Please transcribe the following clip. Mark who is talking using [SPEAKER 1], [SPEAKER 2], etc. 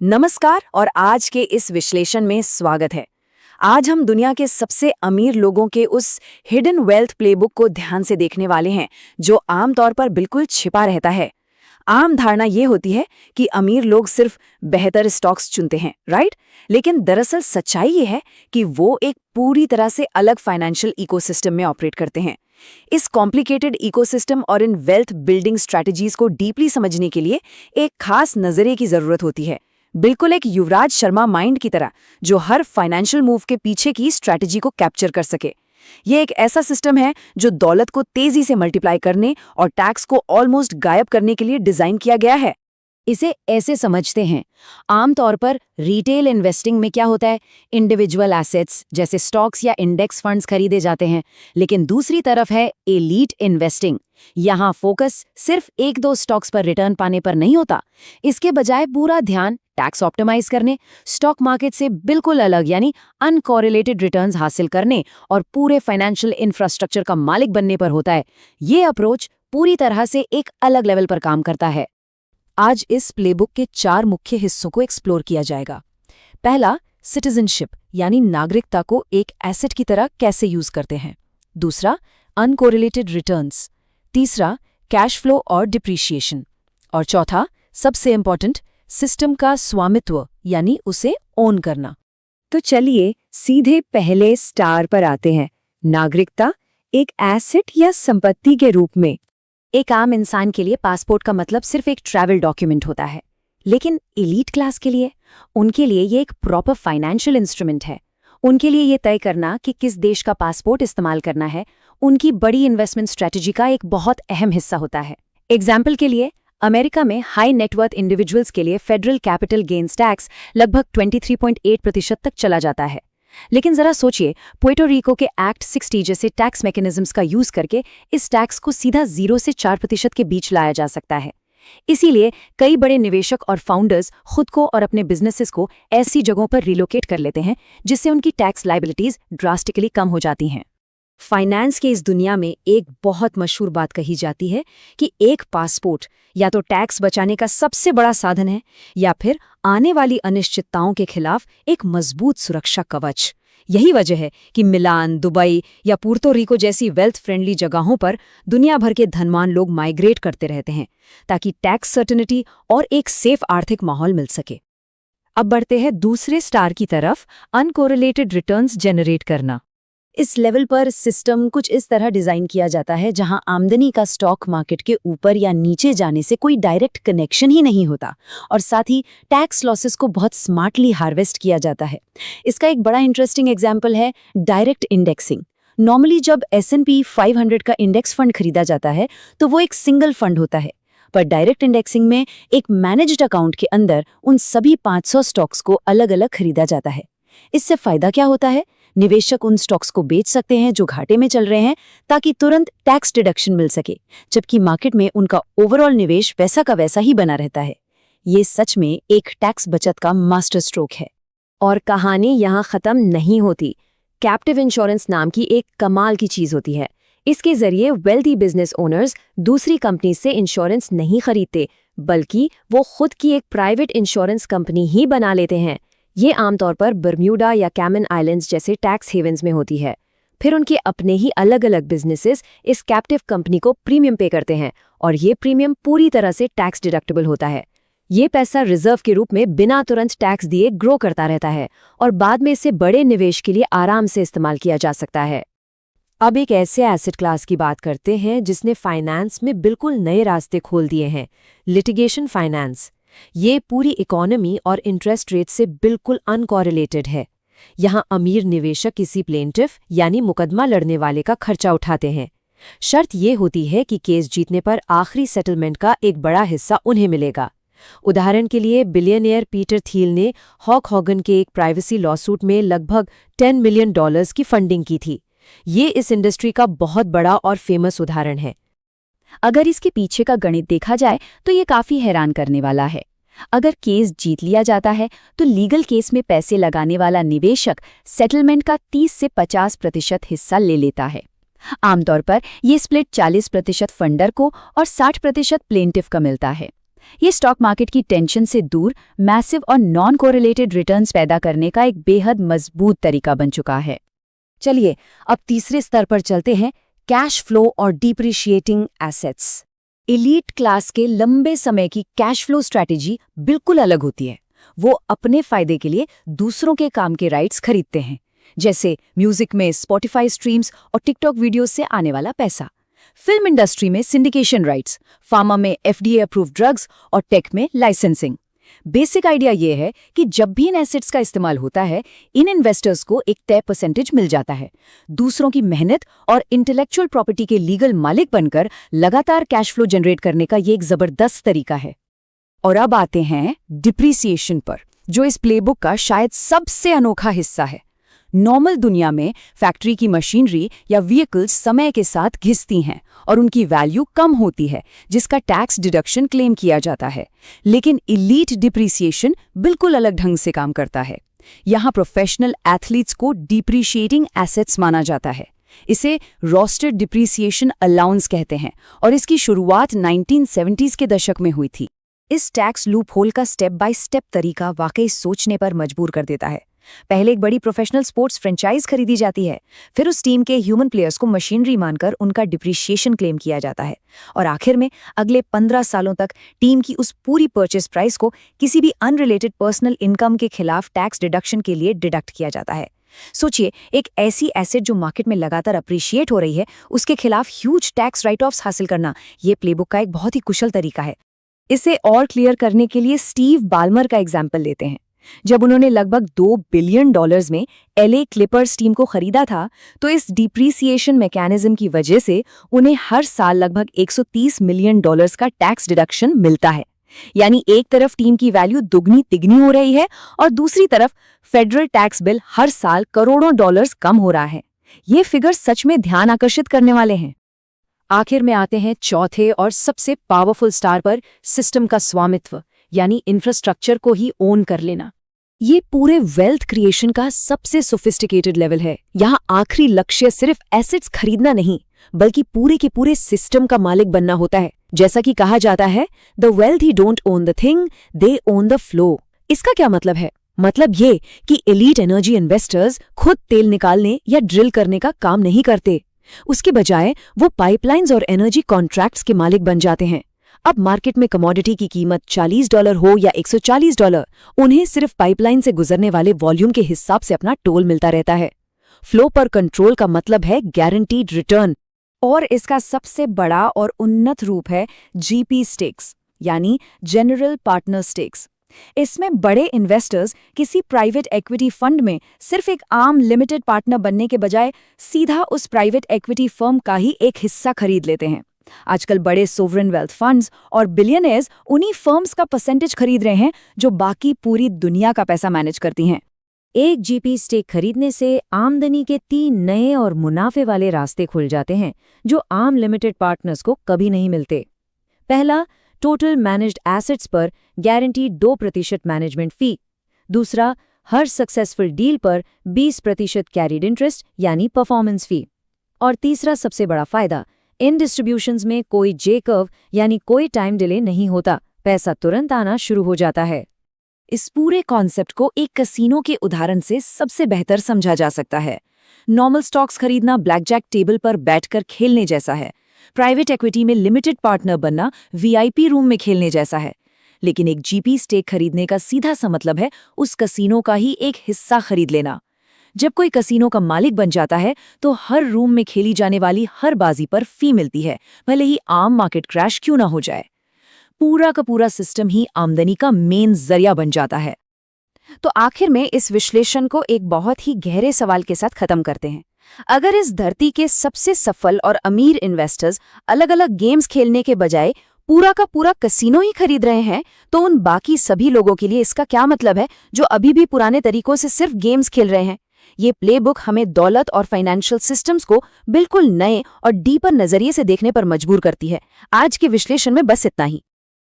[SPEAKER 1] नमस्कार और आज के इस विश्लेषण में स्वागत है। आज हम दुनिया के सबसे अमीर लोगों के उस हिडन वेल्थ प्लेबुक को ध्यान से देखने वाले हैं जो आमतौर पर बिल्कुल छिपा रहता है। आम धारणा ये होती है कि अमीर लोग सिर्फ बेहतर स्टॉक्स चुनते हैं, राइट? लेकिन दरअसल सच्चाई ये है कि वो एक पूरी तरह से अलग फाइनेंशियल इकोसिस्टम में ऑपरेट करते हैं। इस कॉम्प्लिकेटेड इकोसिस्टम और इन वेल्थ बिल्डिंग स्ट्रैटेजीज को डीपली समझने के लिए एक खास नजरिए की जरूरत होती है, बिल्कुल एक युवराज शर्मा माइंड की तरह जो हर फाइनेंशियल मूव के पीछे की स्ट्रैटेजी को कैप्चर कर सके। ये एक ऐसा सिस्टम है जो दौलत को तेजी से मल्टीप्लाई करने और टैक्स को ऑलमोस्ट गायब करने के लिए डिजाइन किया गया है।
[SPEAKER 2] इसे ऐसे समझते हैं, आमतौर पर रिटेल इन्वेस्टिंग में क्या होता है, इंडिविजुअल एसेट्स जैसे स्टॉक्स या इंडेक्स फंड्स खरीदे जाते हैं, लेकिन दूसरी तरफ है एलीट इन्वेस्टिंग। यहाँ फोकस सिर्फ एक दो स्टॉक्स पर रिटर्न पाने पर नहीं होता, इसके बजाय पूरा ध्यान टैक्स ऑप्टिमाइज करने, स्टॉक मार्केट से बिल्कुल अलग यानी अनकोरिलेटेड रिटर्न्स हासिल करने और पूरे फाइनेंशियल इंफ्रास्ट्रक्चर का मालिक बनने पर होता है। ये अप्रोच पूरी तरह से एक अलग लेवल पर काम करता है।
[SPEAKER 1] आज इस प्लेबुक के 4 मुख्य हिस्सों को एक्सप्लोर किया जाएगा। पहला, सिटीजनशिप यानी नागरिकता को एक एसेट की तरह कैसे यूज करते हैं। दूसरा, अनकोरिलेटेड रिटर्न्स। तीसरा, कैश फ्लो और डिप्रिशिएशन। और चौथा, सबसे इंपॉर्टेंट, सिस्टम का स्वामित्व यानी उसे ओन करना।
[SPEAKER 2] तो चलिए सीधे पहले स्टार पर आते हैं, नागरिकता एक एसेट या संपत्ति के रूप में। एक आम इंसान के लिए पासपोर्ट का मतलब सिर्फ एक ट्रैवल डॉक्यूमेंट होता है, लेकिन एलीट क्लास के लिए, उनके लिए ये एक प्रॉपर फाइनेंशियल इंस्ट्रूमेंट है। उनके लिए ये तय करना कि किस देश का पासपोर्ट इस्तेमाल करना है उनकी बड़ी इन्वेस्टमेंट स्ट्रेटजी का एक बहुत अहम हिस्सा होता है। एग्जाम्पल के लिए, अमेरिका में हाई नेटवर्थ इंडिविजुअल्स के लिए फेडरल कैपिटल गेन्स टैक्स लगभग 23.8% तक चला जाता है। लेकिन जरा सोचिए, पुएर्टो रिको के एक्ट 60 जैसे टैक्स मैकेनिज्म्स का यूज करके इस टैक्स को सीधा 0 से 4% के बीच लाया जा सकता है। इसीलिए कई बड़े निवेशक और फाउंडर्स खुद को और अपने बिजनेसेस को ऐसी जगहों पर रिलोकेट कर लेते हैं जिससे उनकी टैक्स लायबिलिटीज ड्रास्टिकली कम हो जाती हैं। फाइनेंस के इस दुनिया में एक बहुत मशहूर बात कही जाती है कि एक पासपोर्ट या तो टैक्स बचाने का सबसे बड़ा साधन है या फिर आने वाली अनिश्चितताओं के खिलाफ एक मजबूत सुरक्षा कवच। यही वजह है कि मिलान, दुबई या पुर्तो रिको जैसी वेल्थ फ्रेंडली जगहों पर दुनिया भर के धनवान लोग माइग्रेट करते रहते हैं ताकि टैक्स सर्टेनिटी और एक सेफ आर्थिक माहौल मिल सके। अब बढ़ते हैं दूसरे स्टार की तरफ, अनकोरिलेटेड रिटर्न्स जनरेट करना। इस लेवल पर सिस्टम कुछ इस तरह डिजाइन किया जाता है जहां आमदनी का स्टॉक मार्केट के ऊपर या नीचे जाने से कोई डायरेक्ट कनेक्शन ही नहीं होता और साथ ही टैक्स लॉसेस को बहुत स्मार्टली हार्वेस्ट किया जाता है। इसका एक बड़ा इंटरेस्टिंग एग्जांपल है डायरेक्ट इंडेक्सिंग। नॉर्मली जब S&P 500 का इंडेक्स फंड खरीदा जाता है तो वो एक सिंगल फंड होता है, पर डायरेक्ट इंडेक्सिंग में एक मैनेज्ड अकाउंट के अंदर उन सभी 500 स्टॉक्स को अलग अलग खरीदा जाता है। इससे फायदा क्या होता है? निवेशक उन स्टॉक्स को बेच सकते हैं जो घाटे में चल रहे हैं ताकि तुरंत टैक्स डिडक्शन मिल सके, जबकि मार्केट में उनका ओवरऑल निवेश वैसा का वैसा ही बना रहता है। ये सच में एक टैक्स बचत का मास्टर स्ट्रोक है। और कहानी यहाँ खत्म नहीं होती। कैप्टिव इंश्योरेंस नाम की एक कमाल की चीज होती है। इसके जरिए वेल्दी बिजनेस ओनर्स दूसरी कंपनी से इंश्योरेंस नहीं खरीदते, बल्कि वो खुद की एक प्राइवेट इंश्योरेंस कंपनी ही बना लेते हैं। ये आमतौर पर बर्म्यूडा या कैमन आइलैंड्स जैसे टैक्स हेवन्स में होती है। फिर उनके अपने ही अलग अलग बिजनेसेस इस कैप्टिव कंपनी को प्रीमियम पे करते हैं और ये प्रीमियम पूरी तरह से टैक्स डिडक्टेबल होता है। ये पैसा रिजर्व के रूप में बिना तुरंत टैक्स दिए ग्रो करता रहता है और बाद में इसे बड़े निवेश के लिए आराम से इस्तेमाल किया जा सकता है। अब एक ऐसे एसेट क्लास की बात करते हैं जिसने फाइनेंस में बिल्कुल नए रास्ते खोल दिए हैं, लिटिगेशन फाइनेंस। ये पूरी इकोनॉमी और इंटरेस्ट रेट से बिल्कुल अनकोरिलेटेड है। यहाँ अमीर निवेशक किसी प्लेंटिफ यानी मुकदमा लड़ने वाले का खर्चा उठाते हैं। शर्त ये होती है कि केस जीतने पर आखिरी सेटलमेंट का एक बड़ा हिस्सा उन्हें मिलेगा। उदाहरण के लिए बिलियनियर पीटर थील ने हॉक हॉगन के एक प्राइवेसी लॉसूट में लगभग $10 मिलियन की फंडिंग की थी। ये इस इंडस्ट्री का बहुत बड़ा और फेमस उदाहरण है। अगर इसके पीछे का गणित देखा जाए तो ये काफी हैरान करने वाला है। अगर केस जीत लिया जाता है तो लीगल केस में पैसे लगाने वाला निवेशक सेटलमेंट का 30 से 50% हिस्सा ले लेता है। आमतौर पर ये स्प्लिट 40% फंडर को और 60% प्लेंटिफ का मिलता है। ये स्टॉक मार्केट की टेंशन से दूर मैसिव और नॉन कोरिलेटेड रिटर्न्स पैदा करने का एक बेहद मजबूत तरीका बन चुका है। चलिए अब तीसरे स्तर पर चलते हैं, कैश फ्लो और डिप्रिशिएटिंग एसेट्स। एलीट क्लास के लंबे समय की कैश फ्लो स्ट्रैटेजी बिल्कुल अलग होती है। वो अपने फायदे के लिए दूसरों के काम के राइट्स खरीदते हैं, जैसे म्यूजिक में स्पॉटिफाई स्ट्रीम्स और टिकटॉक वीडियोस से आने वाला पैसा, फिल्म इंडस्ट्री में सिंडिकेशन राइट्स, फार्मा में FDA अप्रूव्ड ड्रग्स और टेक में लाइसेंसिंग। बेसिक आइडिया ये है कि जब भी इन एसेट्स का इस्तेमाल होता है, इन इन्वेस्टर्स को एक तय परसेंटेज मिल जाता है। दूसरों की मेहनत और इंटेलेक्चुअल प्रॉपर्टी के लीगल मालिक बनकर लगातार कैश फ्लो जनरेट करने का ये एक जबरदस्त तरीका है। और अब आते हैं डिप्रिसिएशन पर, जो इस प्लेबुक का शायद सबसे अनोखा हिस्सा है। नॉर्मल दुनिया में फैक्ट्री की मशीनरी या व्हीकल्स समय के साथ घिसती हैं और उनकी वैल्यू कम होती है, जिसका टैक्स डिडक्शन क्लेम किया जाता है। लेकिन इलीट डिप्रिसिएशन बिल्कुल अलग ढंग से काम करता है। यहाँ प्रोफेशनल एथलीट्स को डिप्रिशिएटिंग एसेट्स माना जाता है। इसे रोस्टेड डिप्रिसिएशन अलाउंस कहते हैं और इसकी शुरुआत 1970s के दशक में हुई थी। इस टैक्स लूप होल का स्टेप बाय स्टेप तरीका वाकई सोचने पर मजबूर कर देता है। पहले एक बड़ी प्रोफेशनल स्पोर्ट्स फ्रेंचाइज खरीदी जाती है, फिर उस टीम के ह्यूमन प्लेयर्स को मशीनरी मानकर उनका डिप्रिशिएशन क्लेम किया जाता है और आखिर में अगले 15 सालों तक टीम की उस पूरी परचेस प्राइस को किसी भी अनरिलेटेड पर्सनल इनकम के खिलाफ टैक्स डिडक्शन के लिए डिडक्ट किया जाता है। सोचिए, एक ऐसी एसेट जो मार्केट में लगातार अप्रिशिएट हो रही है, उसके खिलाफ ह्यूज टैक्स राइट ऑफ्स हासिल करना, ये प्लेबुक का एक बहुत ही कुशल तरीका है। इसे और क्लियर करने के लिए स्टीव बाल्मर का एग्जाम्पल लेते हैं। जब उन्होंने लगभग $2 बिलियन में LA क्लिपर्स टीम को खरीदा था, तो इस डिप्रिसिएशन मैकेनिज्म की वजह से उन्हें हर साल लगभग $130 मिलियन का टैक्स डिडक्शन मिलता है। यानी एक तरफ टीम की वैल्यू दुगनी तिगनी हो रही है और दूसरी तरफ फेडरल टैक्स बिल हर साल करोड़ों डॉलर्स कम हो रहा है। ये फिगर सच में ध्यान आकर्षित करने वाले हैं। आखिर में आते हैं चौथे और सबसे पावरफुल स्टार पर, सिस्टम का स्वामित्व, यानी इंफ्रास्ट्रक्चर को ही ओन कर लेना। ये पूरे वेल्थ क्रिएशन का सबसे सोफिस्टिकेटेड लेवल है। यहाँ आखिरी लक्ष्य सिर्फ एसेट्स खरीदना नहीं, बल्कि पूरे के पूरे सिस्टम का मालिक बनना होता है। जैसा कि कहा जाता है, the wealthy don't own the thing, they own the flow. इसका क्या मतलब है? मतलब ये कि एलीट एनर्जी इन्वेस्टर्स खुद तेल निकालने या ड्रिल करने का काम नहीं करते। उसके बजाय वो पाइपलाइंस और एनर्जी कॉन्ट्रैक्ट्स के मालिक बन जाते हैं। अब मार्केट में कमोडिटी की कीमत $40 हो या $140, उन्हें सिर्फ पाइपलाइन से गुजरने वाले वॉल्यूम के हिसाब से अपना टोल मिलता रहता है। फ्लो पर कंट्रोल का मतलब है गारंटीड रिटर्न। और इसका सबसे बड़ा और उन्नत रूप है GP स्टेक्स, यानी जनरल पार्टनर स्टेक्स। इसमें बड़े इन्वेस्टर्स किसी प्राइवेट इक्विटी फंड में सिर्फ एक आम लिमिटेड पार्टनर बनने के बजाय सीधा उस प्राइवेट इक्विटी फर्म का ही एक हिस्सा खरीद लेते हैं। आजकल बड़े सोवरेन वेल्थ फंड्स और बिलियनर्स उन्हीं फर्म्स का परसेंटेज खरीद रहे हैं जो बाकी पूरी दुनिया का पैसा मैनेज करती हैं। एक GP स्टेक खरीदने से आमदनी के 3 नए और मुनाफे वाले रास्ते खुल जाते हैं, जो आम लिमिटेड पार्टनर्स को कभी नहीं मिलते। पहला, टोटल मैनेज्ड एसेट्स पर गारंटीड 2% मैनेजमेंट फी। दूसरा, हर सक्सेसफुल डील पर 20% कैरीड इंटरेस्ट यानी परफॉर्मेंस फी। और तीसरा सबसे बड़ा फायदा, इन डिस्ट्रीब्यूशंस में कोई जे कर्व यानी कोई टाइम डिले नहीं होता, पैसा तुरंत आना शुरू हो जाता है। इस पूरे कॉन्सेप्ट को एक कैसीनो के उदाहरण से सबसे बेहतर समझा जा सकता है। नॉर्मल स्टॉक्स खरीदना ब्लैकजैक टेबल पर बैठकर खेलने जैसा है। प्राइवेट इक्विटी में लिमिटेड पार्टनर बनना VIP रूम में खेलने जैसा है। लेकिन एक GP स्टेक खरीदने का सीधा सा मतलब है उस कैसीनो का ही एक हिस्सा खरीद लेना। जब कोई कैसीनो का मालिक बन जाता है तो हर रूम में खेली जाने वाली हर बाजी पर फी मिलती है, भले ही आम मार्केट क्रैश क्यों ना हो जाए। पूरा का पूरा सिस्टम ही आमदनी का मेन जरिया बन जाता है। तो आखिर में इस विश्लेषण को एक बहुत ही गहरे सवाल के साथ खत्म करते हैं। अगर इस धरती के सबसे सफल और अमीर इन्वेस्टर्स अलग अलग गेम्स खेलने के बजाय पूरा का पूरा कैसीनो ही खरीद रहे हैं, तो उन बाकी सभी लोगों के लिए इसका क्या मतलब है जो अभी भी पुराने तरीकों से सिर्फ गेम्स खेल रहे हैं? ये प्लेबुक हमें दौलत और फाइनेंशियल सिस्टम्स को बिल्कुल नए और डीपर नजरिए से देखने पर मजबूर करती है। आज के विश्लेषण में बस इतना ही।